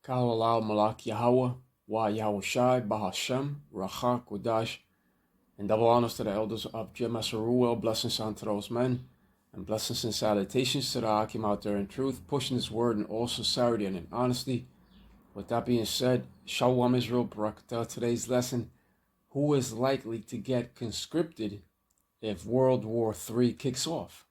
Kal Alal Malak Yahweh, Wa Yahushai, Bahashem, Racha Kodash, and double honors to the elders of Jemas Ruel, blessings unto those men, and blessings and salutations to the Akim out there in truth, pushing his word in all sincerity and in honesty. With that being said, Shalom Israel, Barakatah. Today's lesson: who is likely to get conscripted if World War III kicks off?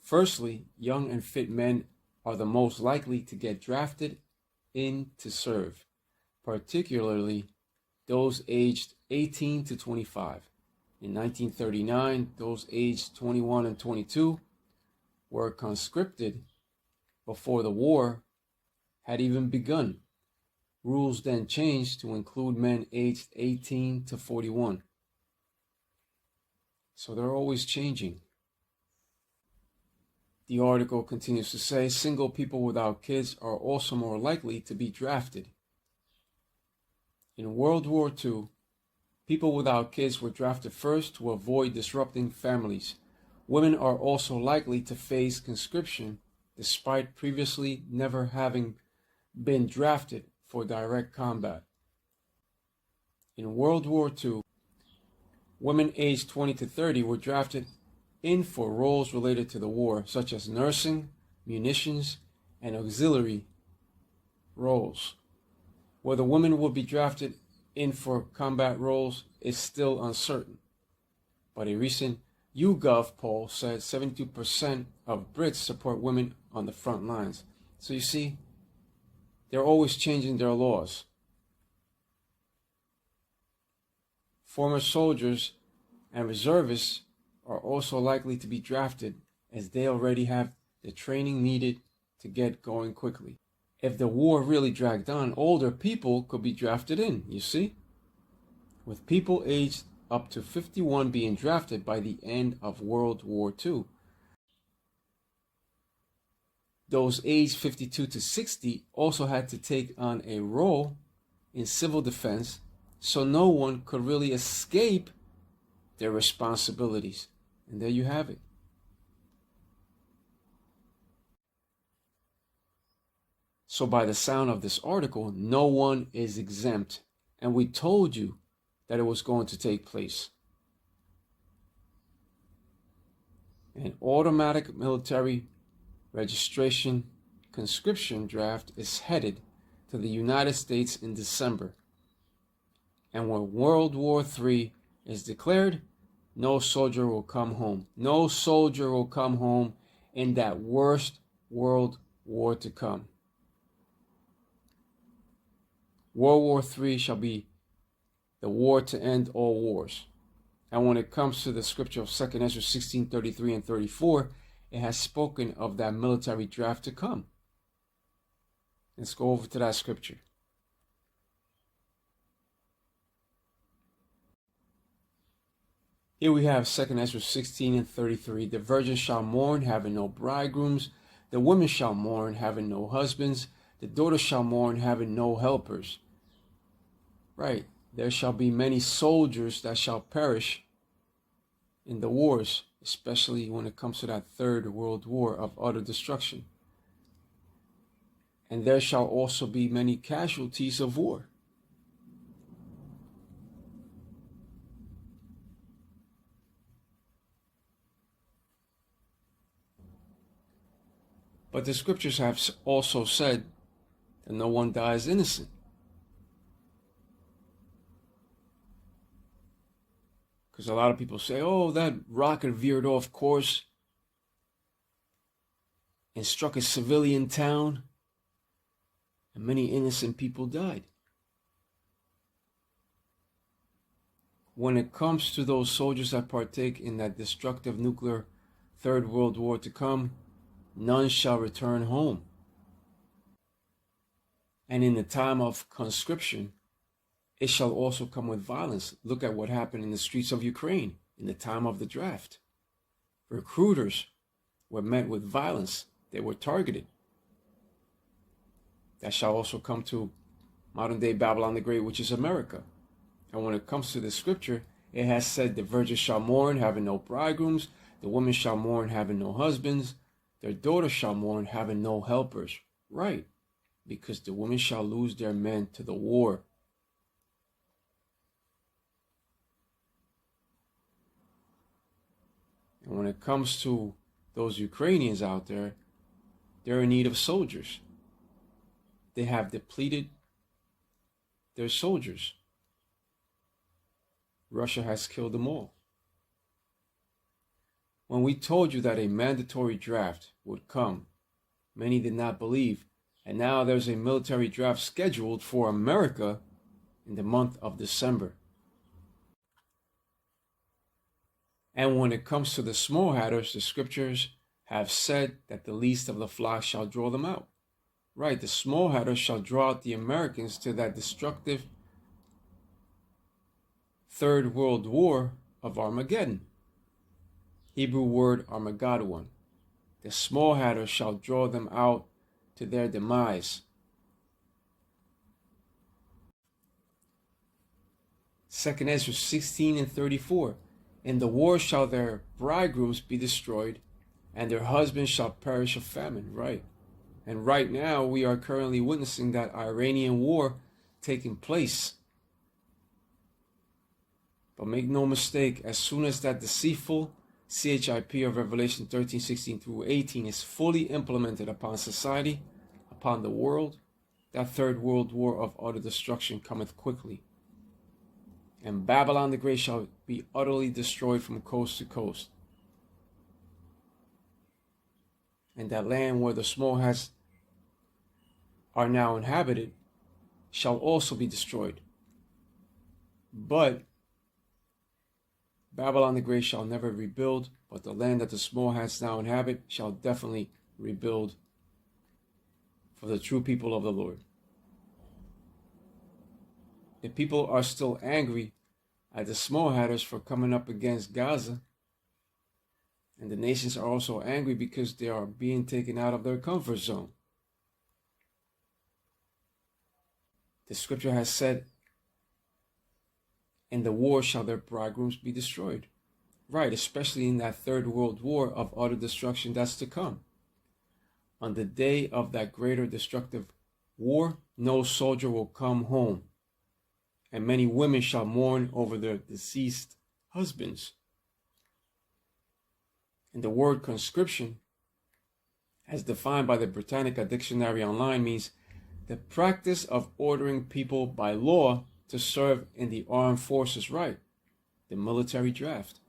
Firstly, young and fit men are the most likely to get drafted in to serve, particularly those aged 18 to 25. In 1939, those aged 21 and 22 were conscripted before the war had even begun. Rules then changed to include men aged 18 to 41. So they're always changing. The article continues to say, single people without kids are also more likely to be drafted. In World War II, people without kids were drafted first to avoid disrupting families. Women are also likely to face conscription despite previously never having been drafted for direct combat. In World War II, women aged 20 to 30 were drafted in for roles related to the war, such as nursing, munitions, and auxiliary roles. Whether women will be drafted in for combat roles is still uncertain, but a recent YouGov poll said 72% of Brits support women on the front lines. So you see, they're always changing their laws. Former soldiers and reservists are also likely to be drafted, as they already have the training needed to get going quickly. If the war really dragged on, older people could be drafted in, you see? With people aged up to 51 being drafted by the end of World War II. Those aged 52 to 60 also had to take on a role in civil defense, so no one could really escape their responsibilities. And there you have it. So by the sound of this article, no one is exempt. And we told you that it was going to take place. An automatic military registration conscription draft is headed to the United States in December. And when World War III is declared, no soldier will come home. No soldier will come home in that worst world war to come. World War III shall be the war to end all wars. And when it comes to the scripture of 2 Esdras 16:33 and 34, it has spoken of that military draft to come. Let's go over to that scripture. Here we have 2 Esdras 16 and 33. The virgins shall mourn, having no bridegrooms. The women shall mourn, having no husbands. The daughters shall mourn, having no helpers. Right. There shall be many soldiers that shall perish in the wars, especially when it comes to that third world war of utter destruction. And there shall also be many casualties of war. But the scriptures have also said that no one dies innocent. Because a lot of people say, oh, that rocket veered off course and struck a civilian town, and many innocent people died. When it comes to those soldiers that partake in that destructive nuclear third world war to come, none shall return home. And in the time of conscription, it shall also come with violence. Look at what happened in the streets of Ukraine in the time of the draft. Recruiters were met with violence. They were targeted. That shall also come to modern day Babylon the Great, which is America. And when it comes to the scripture, it has said the virgins shall mourn, having no bridegrooms. The women shall mourn, having no husbands. Their daughters shall mourn, having no helpers. Right, because the women shall lose their men to the war. And when it comes to those Ukrainians out there, they're in need of soldiers. They have depleted their soldiers. Russia has killed them all. When we told you that a mandatory draft would come, many did not believe, and now there's a military draft scheduled for America in the month of December. And when it comes to the small hatters, the scriptures have said that the least of the flock shall draw them out. Right, the small hatters shall draw out the Americans to that destructive Third World War of Armageddon. Hebrew word Armageddon. The small hatters shall draw them out to their demise. 2 Esdras 16 and 34. In the war shall their bridegrooms be destroyed, and their husbands shall perish of famine. Right. And right now we are currently witnessing that Iranian war taking place. But make no mistake, as soon as that deceitful CHIP of Revelation 13, 16 through 18 is fully implemented upon society, upon the world, that third world war of utter destruction cometh quickly. And Babylon the Great shall be utterly destroyed from coast to coast. And that land where the small hats are now inhabited shall also be destroyed. But Babylon the Great shall never rebuild, but the land that the small hats now inhabit shall definitely rebuild for the true people of the Lord. The people are still angry at the small hatters for coming up against Gaza. And the nations are also angry because they are being taken out of their comfort zone. The scripture has said, in the war shall their bridegrooms be destroyed. Right, especially in that third world war of utter destruction that's to come. On the day of that greater destructive war, no soldier will come home, and many women shall mourn over their deceased husbands. And the word conscription, as defined by the Britannica Dictionary Online, means the practice of ordering people by law to serve in the armed forces. Right, the military draft.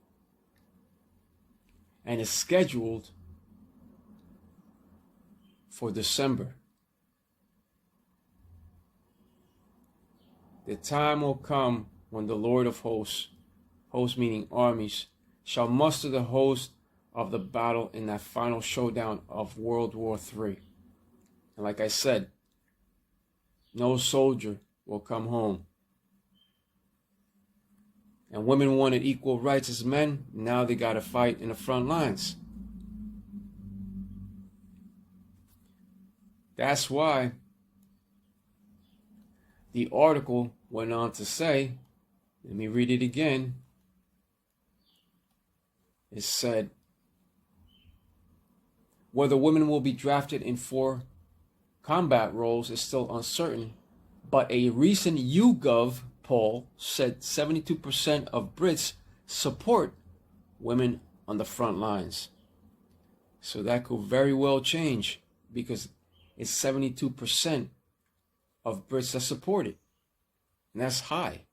And is scheduled for December. The time will come when the Lord of hosts, hosts meaning armies, shall muster the host of the battle in that final showdown of World War III. And like I said, no soldier will come home. And women wanted equal rights as men. Now they got to fight in the front lines. That's why the article went on to say, let me read it again. It said, whether women will be drafted in 4 combat roles is still uncertain, but a recent YouGov poll said 72% of Brits support women on the front lines. So that could very well change, because it's 72% of Brits that support it. And that's high.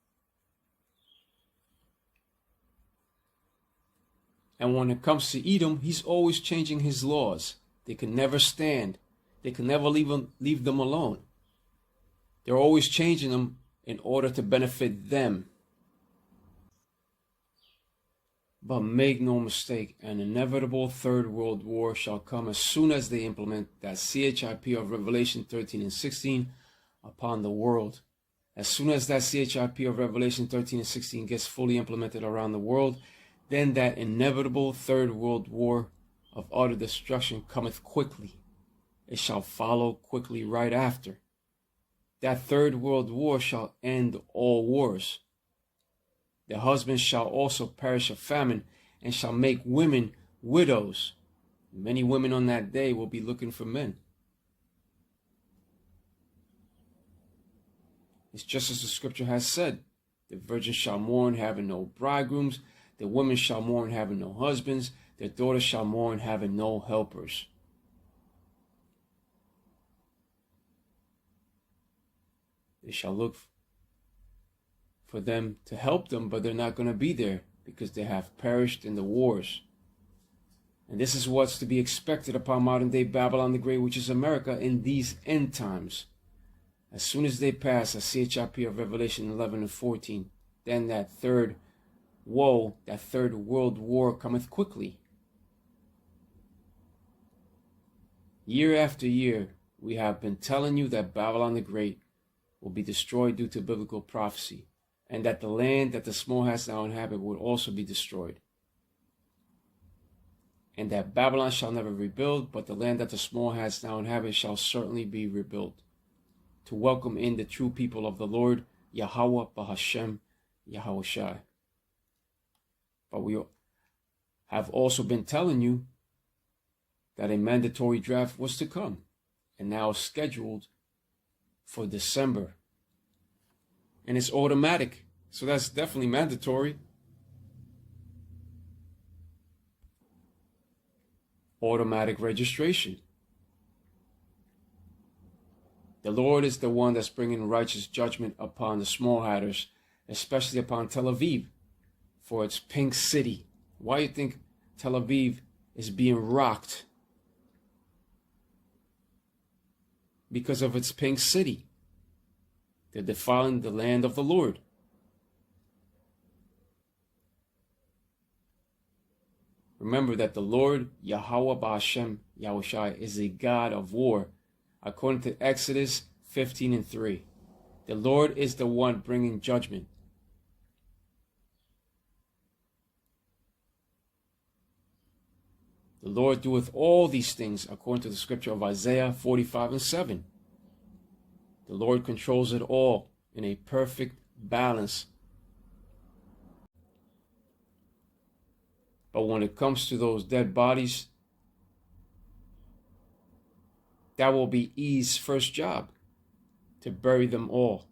And when it comes to Edom, he's always changing his laws. They can never stand. They can never leave them alone. They're always changing them in order to benefit them. But make no mistake, an inevitable third world war shall come as soon as they implement that CHIP of Revelation 13 and 16 upon the world. As soon as that CHIP of Revelation 13 and 16 gets fully implemented around the world, then that inevitable third world war of utter destruction cometh quickly. It shall follow quickly right after. That third world war shall end all wars. The husbands shall also perish of famine, and shall make women widows. Many women on that day will be looking for men. It's just as the scripture has said. The virgins shall mourn, having no bridegrooms. The women shall mourn, having no husbands. Their daughters shall mourn, having no helpers. They shall look for them to help them, but they're not going to be there because they have perished in the wars. And this is what's to be expected upon modern day Babylon the Great, which is America, in these end times. As soon as they pass, as CHIP of Revelation 11 and 14, then that third woe, that third world war cometh quickly. Year after year, we have been telling you that Babylon the Great will be destroyed due to biblical prophecy, and that the land that the small house now inhabit will also be destroyed. And that Babylon shall never rebuild, but the land that the small house now inhabit shall certainly be rebuilt, to welcome in the true people of the Lord, Yahweh Bahashem, Yahushai. But we have also been telling you that a mandatory draft was to come, and now scheduled for December. And it's automatic, so that's definitely mandatory. Automatic registration. The Lord is the one that's bringing righteous judgment upon the small hatters, especially upon Tel Aviv, for its pink city. Why do you think Tel Aviv is being rocked? Because of its pink city. They're defiling the land of the Lord. Remember that the Lord, Yahweh Ba'ashem, Yahushai, is a God of war, according to Exodus 15 and 3. The Lord is the one bringing judgment. The Lord doeth all these things according to the scripture of Isaiah 45 and 7. The Lord controls it all in a perfect balance. But when it comes to those dead bodies, that will be E's first job, to bury them all.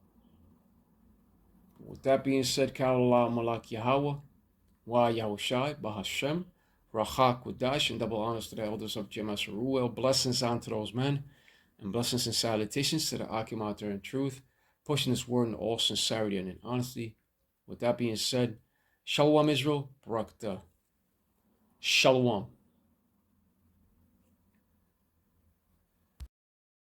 With that being said, Kalallah Malak Yahweh, Wa Yahushai, Bahashem, Rachak Kudash, and double honors to the elders of Jemas Ruel. Blessings unto those men, and blessings and salutations to the Akim out there in truth, pushing this word in all sincerity and in honesty. With that being said, Shalom Israel, Barakatah. Shalom.